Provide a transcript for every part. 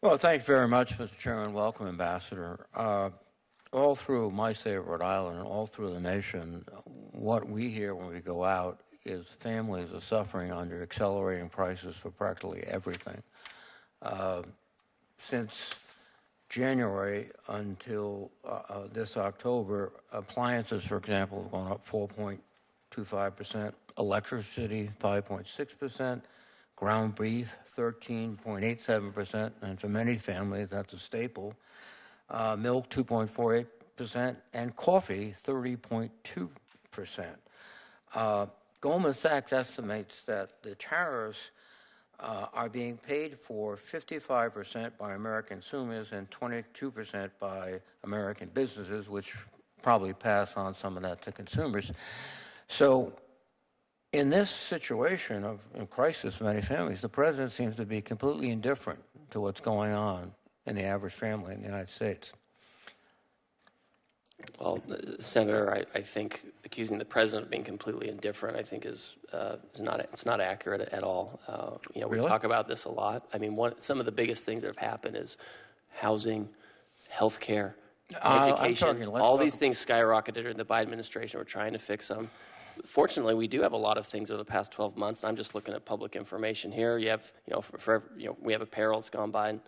Well, thank you very much, Mr. Chairman. Welcome, Ambassador. All through my state of Rhode Island and all through the nation, what we hear when we go out is families are suffering under accelerating prices for practically everything. Since January until this October, appliances, for example, have gone up 4.25%, electricity 5.6%, ground beef 13.87%, and for many families that's a staple. Milk 2.48%, and coffee 30.2%. Goldman Sachs estimates that the tariffs are being paid for 55% by American consumers and 22% by American businesses, which probably pass on some of that to consumers. So in this situation of crisis for many families, the president seems to be completely indifferent to what's going on in the average family in the United States. Well, Senator, I think accusing the president of being completely indifferent, I think it's not accurate at all. Really? We talk about this a lot. I mean, some of the biggest things that have happened is housing, health care, education. All these things skyrocketed during the Biden administration. We're trying to fix them. Fortunately, we do have a lot of things over the past 12 months. And I'm just looking at public information here. You have, we have apparel that's gone down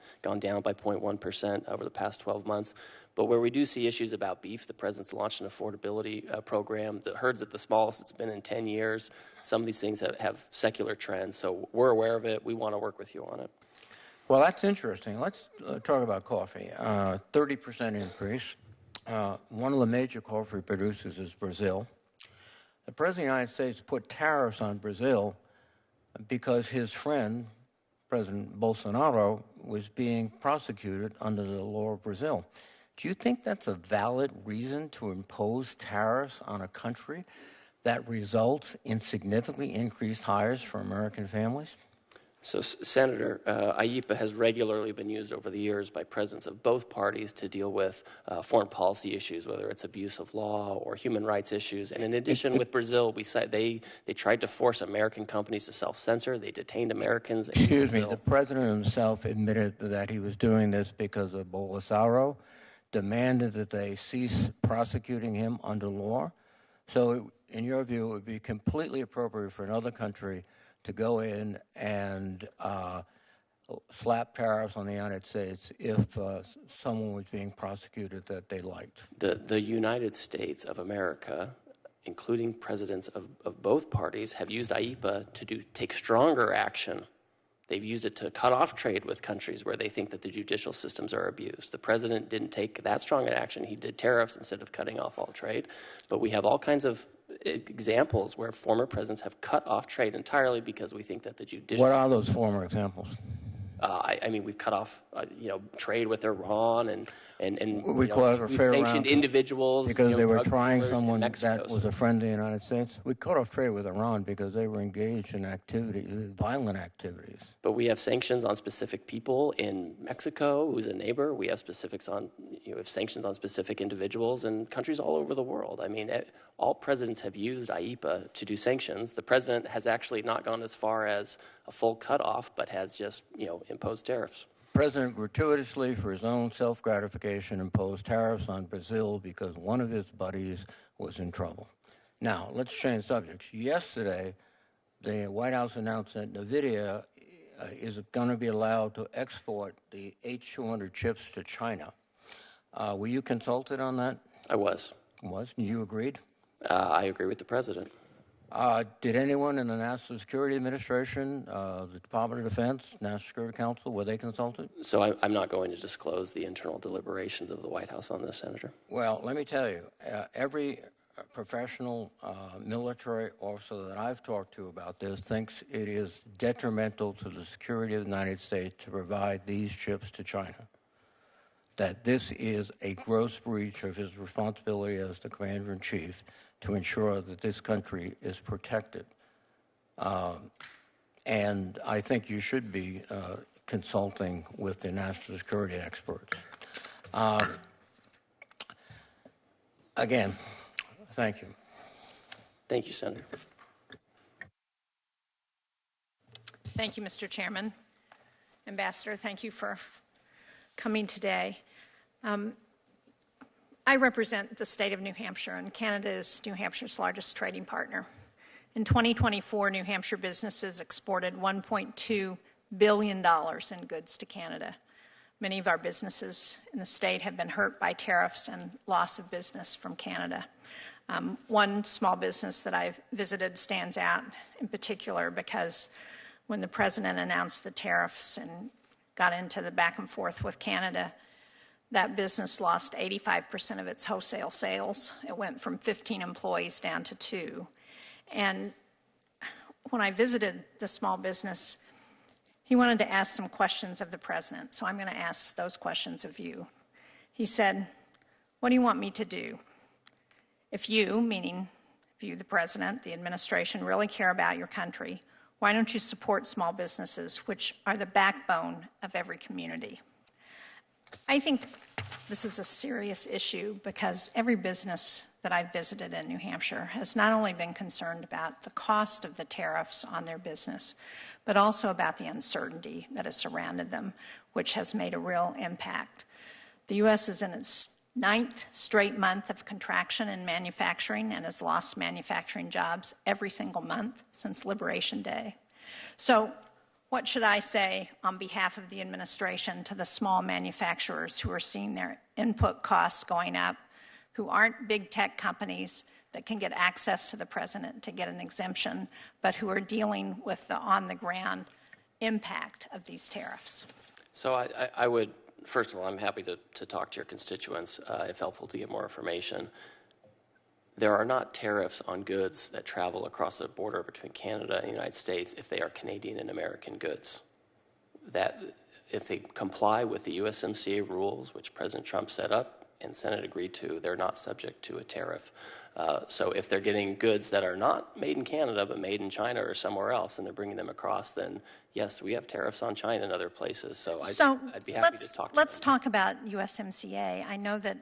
by 0.1% over the past 12 months. But where we do see issues about beef, the president's launched an affordability program. The herd's at the smallest it's been in 10 years. Some of these things have secular trends. So we're aware of it. We want to work with you on it. Well, that's interesting. Let's talk about coffee. 30% increase. One of the major coffee producers is Brazil. The President of the United States put tariffs on Brazil because his friend, President Bolsonaro, was being prosecuted under the law of Brazil. Do you think that's a valid reason to impose tariffs on a country that results in significantly increased hires for American families? So, Senator, IEEPA has regularly been used over the years by presidents of both parties to deal with foreign policy issues, whether it's abuse of law or human rights issues. And in addition, with Brazil, they tried to force American companies to self-censor. They detained Americans. Excuse me, the president himself admitted that he was doing this because of Bolsonaro, demanded that they cease prosecuting him under law. So, in your view, it would be completely appropriate for another country to go in and slap tariffs on the United States if someone was being prosecuted that they liked. The United States of America, including presidents of both parties, have used IEEPA to take stronger action. They've used it to cut off trade with countries where they think that the judicial systems are abused. The president didn't take that strong an action. He did tariffs instead of cutting off all trade. But we have all kinds of examples where former presidents have cut off trade entirely because we think that the judicial... What are those former examples? I mean, we've cut off, trade with Iran and we sanctioned individuals because they were trying someone that was a friend of the United States. We cut off trade with Iran because they were engaged in violent activities. But we have sanctions on specific people in Mexico, who's a neighbor. We have sanctions on specific individuals and countries all over the world. I mean, all presidents have used IEEPA to do sanctions. The president has actually not gone as far as a full cutoff, but has just, imposed tariffs. The president gratuitously, for his own self-gratification, imposed tariffs on Brazil because one of his buddies was in trouble. Now, let's change subjects. Yesterday, the White House announced that NVIDIA is going to be allowed to export the H200 chips to China. Were you consulted on that? I was. You agreed? I agree with the president. Did anyone in the National Security Administration, the Department of Defense, National Security Council, were they consulted? So I'm not going to disclose the internal deliberations of the White House on this, Senator. Well, let me tell you, every professional military officer that I've talked to about this thinks it is detrimental to the security of the United States to provide these chips to China. That this is a gross breach of his responsibility as the Commander-in-Chief to ensure that this country is protected. And I think you should be consulting with the national security experts. Again, thank you. Thank you, Senator. Thank you, Mr. Chairman. Ambassador, thank you for coming today. I represent the state of New Hampshire, and Canada is New Hampshire's largest trading partner. In 2024, New Hampshire businesses exported $1.2 billion in goods to Canada. Many of our businesses in the state have been hurt by tariffs and loss of business from Canada. One small business that I've visited stands out in particular because when the president announced the tariffs and got into the back and forth with Canada, that business lost 85% of its wholesale sales. It went from 15 employees down to 2. And when I visited the small business, he wanted to ask some questions of the president, so I'm going to ask those questions of you. He said, "What do you want me to do? If you, meaning if you, the president, the administration, really care about your country, why don't you support small businesses, which are the backbone of every community?" I think this is a serious issue because every business that I've visited in New Hampshire has not only been concerned about the cost of the tariffs on their business, but also about the uncertainty that has surrounded them, which has made a real impact. The U.S. is in its 9th straight month of contraction in manufacturing and has lost manufacturing jobs every single month since Liberation Day. So what should I say on behalf of the administration to the small manufacturers who are seeing their input costs going up, who aren't big tech companies that can get access to the president to get an exemption, but who are dealing with the on-the-ground impact of these tariffs? So I would, first of all, I'm happy to talk to your constituents if helpful to get more information. There are not tariffs on goods that travel across the border between Canada and the United States if they are Canadian and American goods. That if they comply with the USMCA rules, which President Trump set up and Senate agreed to, they're not subject to a tariff. So if they're getting goods that are not made in Canada but made in China or somewhere else and they're bringing them across, then yes, we have tariffs on China and other places. So I'd be happy to talk to let's talk about USMCA. I know that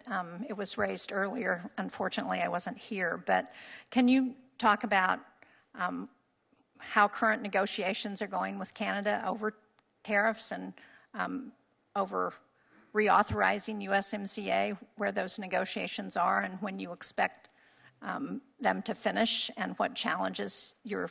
it was raised earlier. Unfortunately, I wasn't here. But can you talk about how current negotiations are going with Canada over tariffs and over reauthorizing USMCA, where those negotiations are and when you expect them to finish and what challenges you're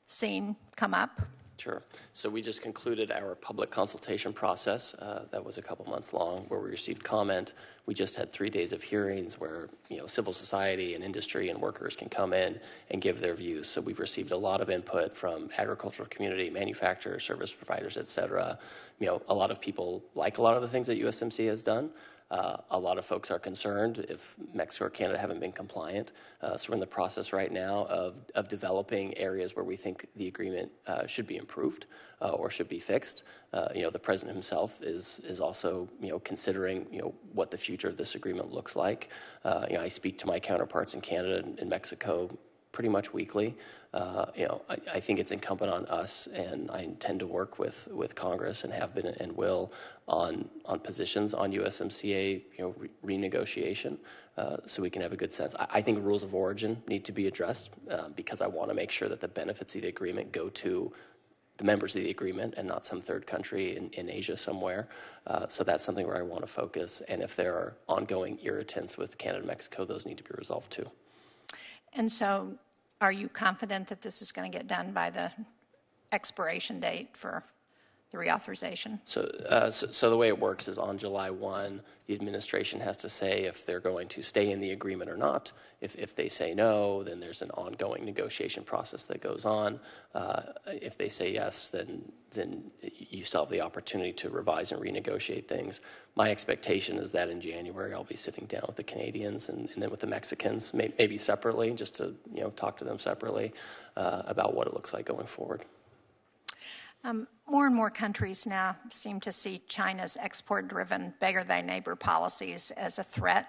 seeing come up? Sure. So we just concluded our public consultation process. That was a couple months long, where we received comment. We just had 3 days of hearings where civil society and industry and workers can come in and give their views. So we've received a lot of input from agricultural community, manufacturers, service providers, et cetera. A lot of people like a lot of the things that USMCA has done. A lot of folks are concerned if Mexico or Canada haven't been compliant. So we're in the process right now of developing areas where we think the agreement should be improved or should be fixed. The president himself is also considering what the future of this agreement looks like. I speak to my counterparts in Canada and Mexico pretty much weekly. I think it's incumbent on us, and I intend to work with Congress and have been and will on positions on USMCA renegotiation, so we can have a good sense. I think rules of origin need to be addressed because I want to make sure that the benefits of the agreement go to the members of the agreement and not some third country in Asia somewhere. So that's something where I want to focus. And if there are ongoing irritants with Canada and Mexico, those need to be resolved too. And so are you confident that this is going to get done by the expiration date for the reauthorization? So the way it works is on July 1, the administration has to say if they're going to stay in the agreement or not. If they say no, then there's an ongoing negotiation process that goes on. If they say yes, then you still have the opportunity to revise and renegotiate things. My expectation is that in January I'll be sitting down with the Canadians and then with the Mexicans, maybe separately, just to talk to them separately about what it looks like going forward. More and more countries now seem to see China's export-driven beggar-thy-neighbor policies as a threat.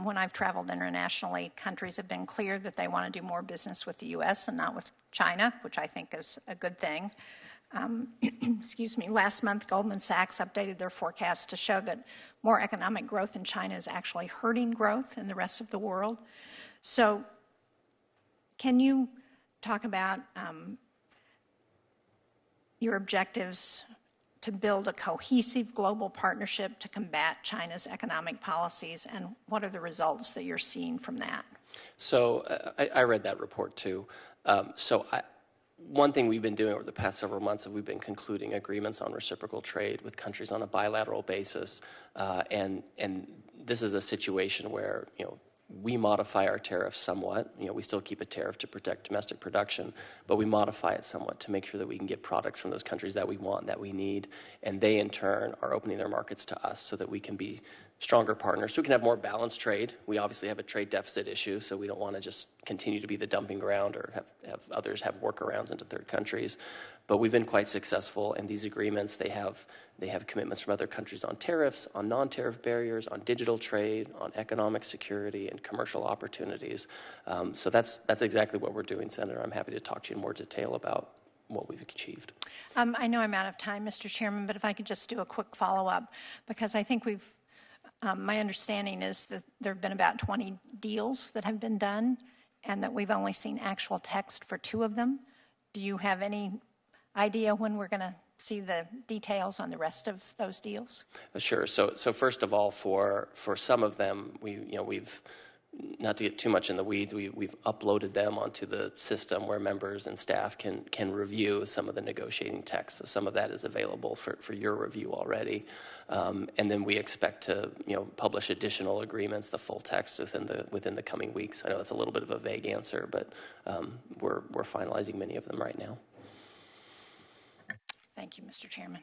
When I've traveled internationally, countries have been clear that they want to do more business with the U.S. and not with China, which I think is a good thing. Excuse me. Last month, Goldman Sachs updated their forecast to show that more economic growth in China is actually hurting growth in the rest of the world. So can you talk about your objectives to build a cohesive global partnership to combat China's economic policies, and what are the results that you're seeing from that? So I read that report too. One thing we've been doing over the past several months is we've been concluding agreements on reciprocal trade with countries on a bilateral basis, and this is a situation where, you know, we modify our tariffs somewhat. You know, we still keep a tariff to protect domestic production, but we modify it somewhat to make sure that we can get products from those countries that we want, that we need, and they in turn are opening their markets to us so that we can be stronger partners, so we can have more balanced trade. We obviously have a trade deficit issue, so we don't want to just continue to be the dumping ground or have others have workarounds into third countries. But we've been quite successful in these agreements. They have commitments from other countries on tariffs, on non-tariff barriers, on digital trade, on economic security, and commercial opportunities. So that's exactly what we're doing, Senator. I'm happy to talk to you in more detail about what we've achieved. I know I'm out of time, Mr. Chairman, but if I could just do a quick follow-up, because I think my understanding is that there have been about 20 deals that have been done and that we've only seen actual text for 2 of them. Do you have any idea when we're going to see the details on the rest of those deals? Sure. So first of all, for some of them, we've not to get too much in the weeds, we've uploaded them onto the system where members and staff can review some of the negotiating text. So some of that is available for your review already. And then we expect to publish additional agreements, the full text within the coming weeks. I know that's a little bit of a vague answer, but we're finalizing many of them right now. Thank you, Mr. Chairman.